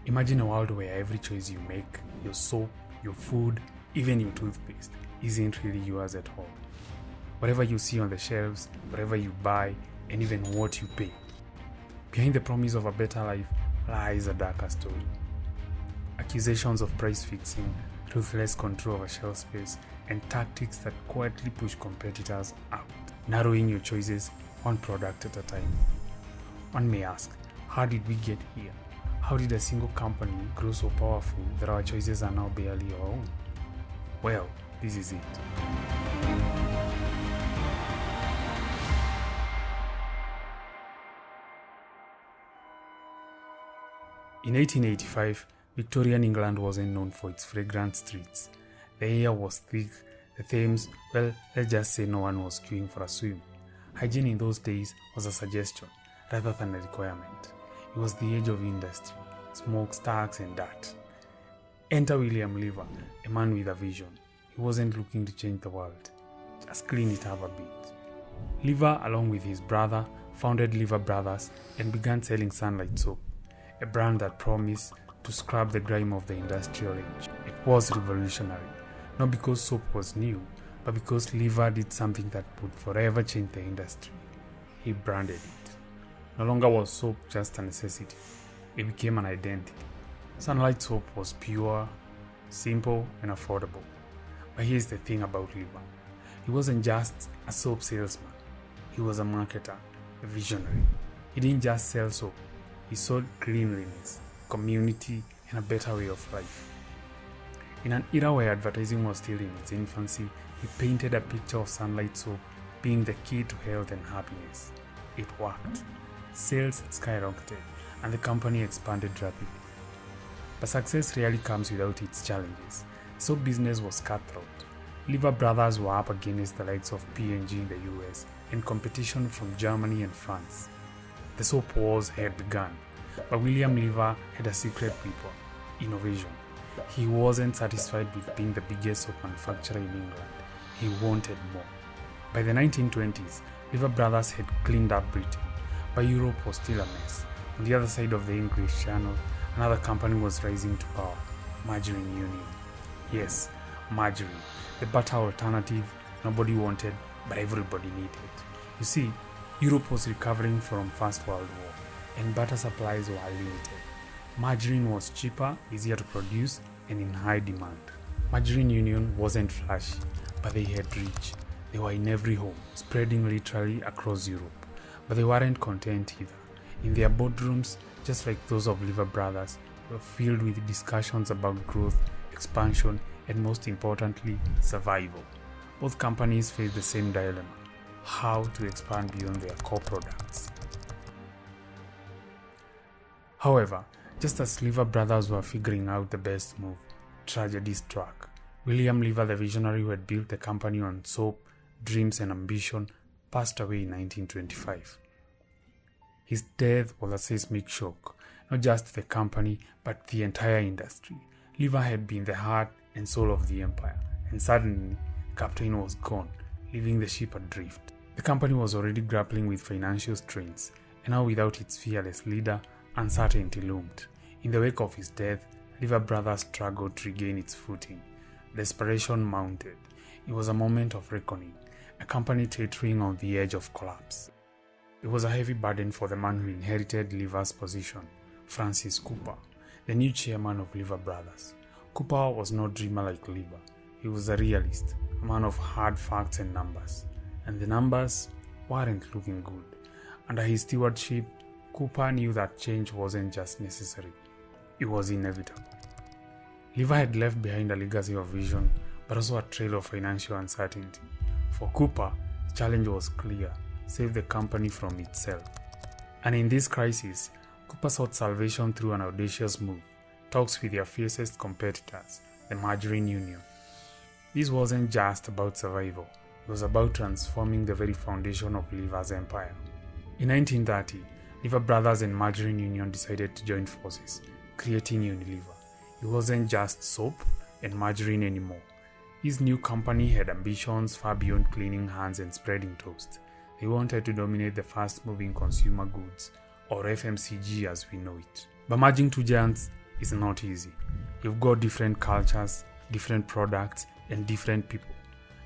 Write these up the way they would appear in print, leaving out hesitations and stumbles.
Imagine a world where every choice you make, your soap, your food, even your toothpaste, isn't really yours at all. Whatever you see on the shelves, whatever you buy, and even what you pay. Behind the promise of a better life lies a darker story. Accusations of price fixing, ruthless control over shelf space, and tactics that quietly push competitors out, narrowing your choices one product at a time. One may ask, how did we get here? How did a single company grow so powerful that our choices are now barely our own? Well, this is it. In 1885, Victorian England wasn't known for its fragrant streets. The air was thick, the Thames, well, let's just say no one was queuing for a swim. Hygiene in those days was a suggestion rather than a requirement. It was the age of industry, smokestacks and dirt. Enter William Lever, a man with a vision. He wasn't looking to change the world, just clean it up a bit. Lever, along with his brother, founded Lever Brothers and began selling Sunlight soap, a brand that promised to scrub the grime of the industrial age. It was revolutionary, not because soap was new, but because Lever did something that would forever change the industry. He branded it. No longer was soap just a necessity, it became an identity. Sunlight soap was pure, simple, and affordable. But here's the thing about Lever. He wasn't just a soap salesman, he was a marketer, a visionary. He didn't just sell soap, he sold cleanliness, community, and a better way of life. In an era where advertising was still in its infancy, he painted a picture of Sunlight soap being the key to health and happiness. It worked. Sales skyrocketed, and the company expanded rapidly. But success rarely comes without its challenges. Soap business was cutthroat. Lever Brothers were up against the likes of P&G in the US and competition from Germany and France. The soap wars had begun, but William Lever had a secret weapon: innovation. He wasn't satisfied with being the biggest soap manufacturer in England. He wanted more. By the 1920s, Lever Brothers had cleaned up Britain, but Europe was still a mess. On the other side of the English Channel, another company was rising to power: Margarine Union. Yes, margarine, the butter alternative nobody wanted, but everybody needed. You see, Europe was recovering from First World War, and butter supplies were limited. Margarine was cheaper, easier to produce, and in high demand. Margarine Union wasn't flashy, but they had reach. They were in every home, spreading literally across Europe. But they weren't content either. In their boardrooms, just like those of Lever Brothers, were filled with discussions about growth, expansion, and most importantly, survival. Both companies faced the same dilemma: how to expand beyond their core products. However, just as Lever Brothers were figuring out the best move, tragedy struck. William Lever, the visionary who had built the company on soap, dreams, and ambition, passed away in 1925. His death was a seismic shock, not just the company, but the entire industry. Lever had been the heart and soul of the empire, and suddenly, the captain was gone, leaving the ship adrift. The company was already grappling with financial strains, and now without its fearless leader, uncertainty loomed. In the wake of his death, Lever Brothers struggled to regain its footing. Desperation mounted. It was a moment of reckoning, a company teetering on the edge of collapse. It was a heavy burden for the man who inherited Lever's position, Francis Cooper, the new chairman of Lever Brothers. Cooper was no dreamer like Lever. He was a realist, a man of hard facts and numbers. And the numbers weren't looking good. Under his stewardship, Cooper knew that change wasn't just necessary, it was inevitable. Lever had left behind a legacy of vision, but also a trail of financial uncertainty. For Cooper, the challenge was clear: save the company from itself. And in this crisis, Cooper sought salvation through an audacious move: talks with their fiercest competitors, the Margarine Union. This wasn't just about survival, it was about transforming the very foundation of Lever's empire. In 1930, Lever Brothers and Margarine Union decided to join forces, creating Unilever. It wasn't just soap and margarine anymore. This new company had ambitions far beyond cleaning hands and spreading toast. They wanted to dominate the fast-moving consumer goods, or FMCG as we know it. By merging two giants is not easy. You've got different cultures, different products, and different people.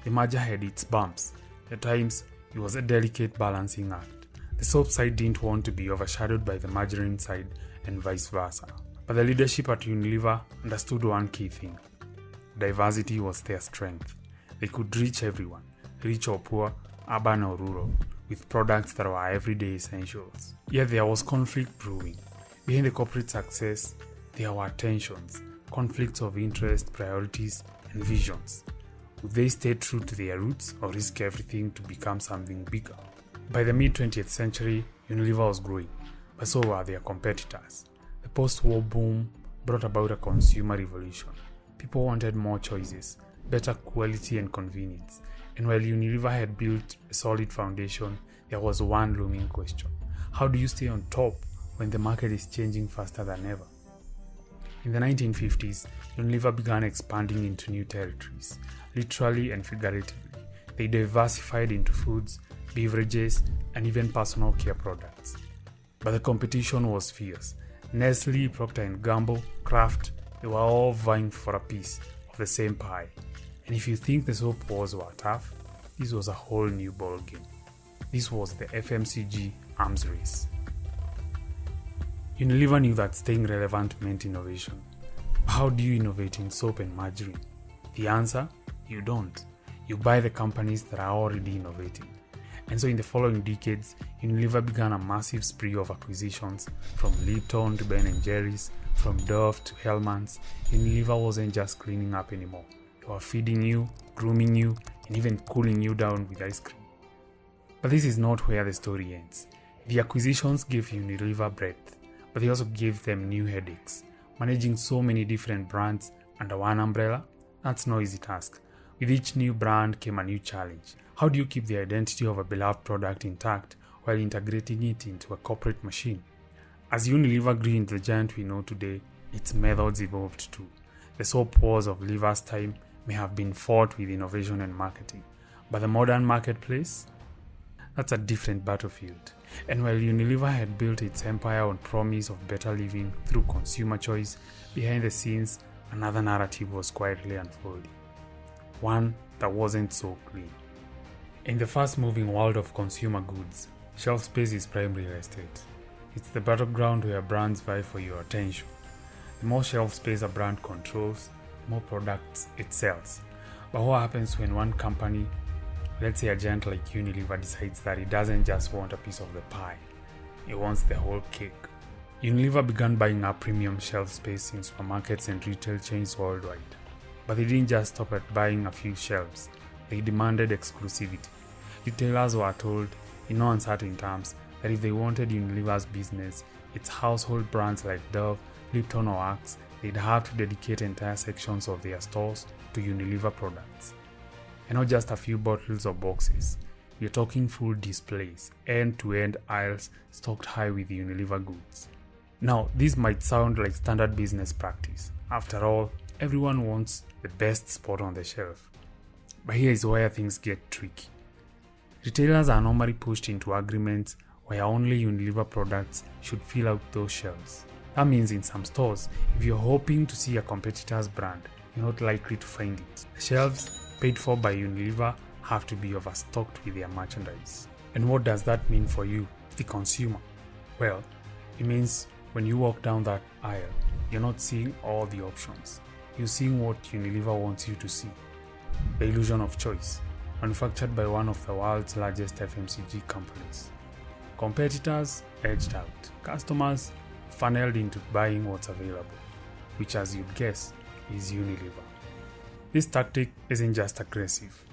The merger had its bumps. At times, it was a delicate balancing act. The soap side didn't want to be overshadowed by the margarine side and vice versa. But the leadership at Unilever understood one key thing. Diversity was their strength. They could reach everyone, rich or poor, urban or rural, with products that were everyday essentials. Yet there was conflict brewing. Behind the corporate success, there were tensions, conflicts of interest, priorities, and visions. Would they stay true to their roots or risk everything to become something bigger? By the mid-20th century, Unilever was growing, but so were their competitors. The post-war boom brought about a consumer revolution. People wanted more choices, better quality and convenience. And while Unilever had built a solid foundation, there was one looming question. How do you stay on top when the market is changing faster than ever? In the 1950s, Unilever began expanding into new territories, literally and figuratively. They diversified into foods, beverages, and even personal care products. But the competition was fierce. Nestle, Procter & Gamble, Kraft, they were all vying for a piece of the same pie. And if you think the soap wars were tough, this was a whole new ballgame. This was the FMCG arms race. Unilever knew that staying relevant meant innovation. How do you innovate in soap and margarine? The answer? You don't. You buy the companies that are already innovating. And so in the following decades, Unilever began a massive spree of acquisitions, from Lipton to Ben & Jerry's, from Dove to Hellmann's. Unilever wasn't just cleaning up anymore. They were feeding you, grooming you, and even cooling you down with ice cream. But this is not where the story ends. The acquisitions gave Unilever breadth, but they also gave them new headaches. Managing so many different brands under one umbrella, that's no easy task. With each new brand came a new challenge. How do you keep the identity of a beloved product intact while integrating it into a corporate machine? As Unilever grew into the giant we know today, its methods evolved too. The soap wars of Lever's time may have been fought with innovation and marketing, but the modern marketplace? That's a different battlefield. And while Unilever had built its empire on promise of better living through consumer choice, behind the scenes, another narrative was quietly unfolding. One that wasn't so clean. In the fast-moving world of consumer goods, shelf space is prime real estate. It's the battleground where brands vie for your attention. The more shelf space a brand controls, the more products it sells. But what happens when one company, let's say a giant like Unilever, decides that it doesn't just want a piece of the pie, it wants the whole cake? Unilever began buying up premium shelf space in supermarkets and retail chains worldwide. But they didn't just stop at buying a few shelves. They demanded exclusivity. Retailers were told, in no uncertain terms, that if they wanted Unilever's business, its household brands like Dove, Lipton or Axe, they'd have to dedicate entire sections of their stores to Unilever products. And not just a few bottles or boxes. We're talking full displays, end-to-end aisles stocked high with Unilever goods. Now, this might sound like standard business practice. After all, everyone wants the best spot on the shelf. But here is where things get tricky. Retailers are normally pushed into agreements where only Unilever products should fill out those shelves. That means in some stores, if you're hoping to see a competitor's brand, you're not likely to find it. The shelves, paid for by Unilever, have to be overstocked with their merchandise. And what does that mean for you, the consumer? Well, it means when you walk down that aisle, you're not seeing all the options. You're seeing what Unilever wants you to see. The illusion of choice, manufactured by one of the world's largest FMCG companies. Competitors edged out. Customers funneled into buying what's available, which, as you'd guess, is Unilever. This tactic isn't just aggressive.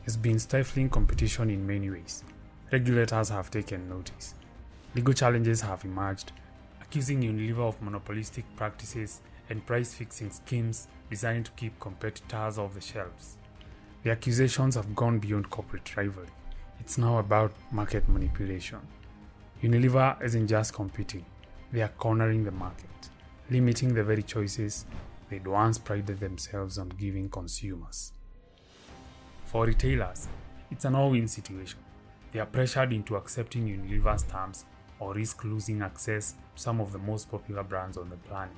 It's been stifling competition in many ways. Regulators have taken notice. Legal challenges have emerged, accusing Unilever of monopolistic practices and price-fixing schemes designed to keep competitors off the shelves. The accusations have gone beyond corporate rivalry. It's now about market manipulation. Unilever isn't just competing, they are cornering the market, limiting the very choices they'd once prided themselves on giving consumers. For retailers, it's an all-win situation. They are pressured into accepting Unilever's terms or risk losing access to some of the most popular brands on the planet.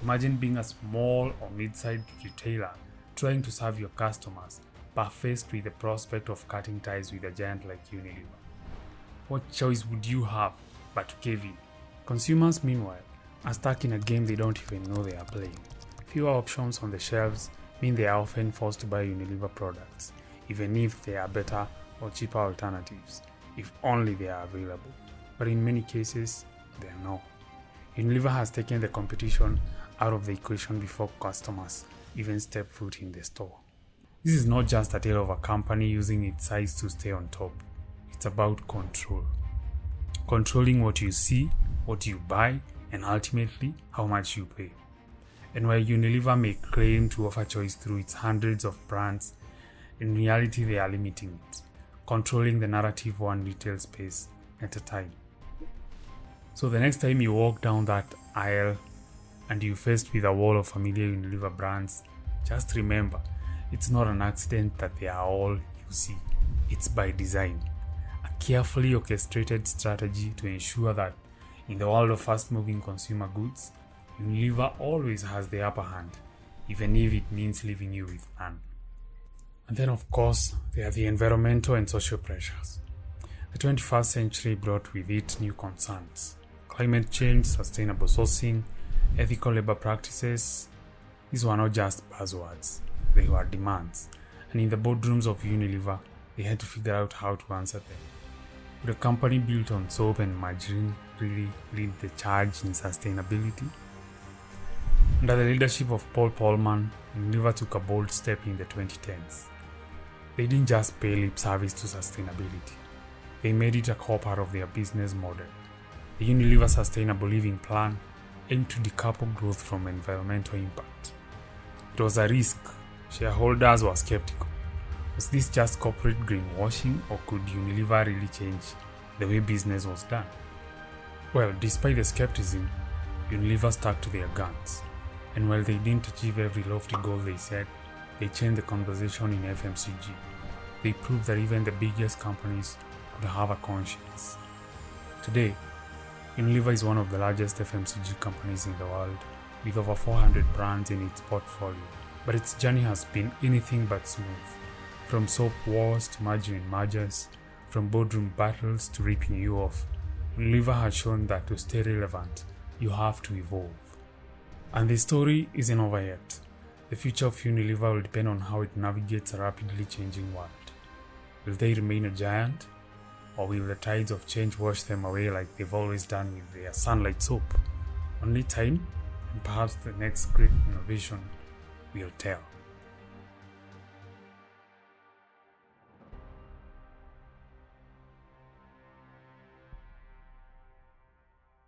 Imagine being a small or mid-sized retailer trying to serve your customers, but faced with the prospect of cutting ties with a giant like Unilever. What choice would you have but to cave in? Consumers, meanwhile, are stuck in a game they don't even know they are playing. Fewer options on the shelves mean they are often forced to buy Unilever products, even if they are better or cheaper alternatives, if only they are available. But in many cases, they are not. Unilever has taken the competition out of the equation before customers even step foot in the store. This is not just a tale of a company using its size to stay on top. It's about control. Controlling what you see, what you buy, and ultimately, how much you pay. And while Unilever may claim to offer choice through its hundreds of brands, in reality they are limiting it, controlling the narrative one retail space at a time. So the next time you walk down that aisle and you're faced with a wall of familiar Unilever brands, just remember, it's not an accident that they are all you see. It's by design. A carefully orchestrated strategy to ensure that in the world of fast-moving consumer goods, Unilever always has the upper hand, even if it means leaving you with none. And then of course, there are the environmental and social pressures. The 21st century brought with it new concerns. Climate change, sustainable sourcing, ethical labor practices. These were not just buzzwords, they were demands. And in the boardrooms of Unilever, they had to figure out how to answer them. Would a company built on soap and margarine really lead the charge in sustainability? Under the leadership of Paul Polman, Unilever took a bold step in the 2010s. They didn't just pay lip service to sustainability. They made it a core part of their business model. The Unilever Sustainable Living Plan aimed to decouple growth from environmental impact. It was a risk. Shareholders were skeptical. Was this just corporate greenwashing, or could Unilever really change the way business was done? Well, despite the skepticism, Unilever stuck to their guns. And while they didn't achieve every lofty goal they set, they changed the conversation in FMCG. They proved that even the biggest companies could have a conscience. Today, Unilever is one of the largest FMCG companies in the world, with over 400 brands in its portfolio. But its journey has been anything but smooth. From soap wars to margarine mergers, from boardroom battles to ripping you off, Unilever has shown that to stay relevant, you have to evolve. And the story isn't over yet. The future of Unilever will depend on how it navigates a rapidly changing world. Will they remain a giant? Or will the tides of change wash them away like they've always done with their Sunlight soap? Only time, and perhaps the next great innovation, will tell.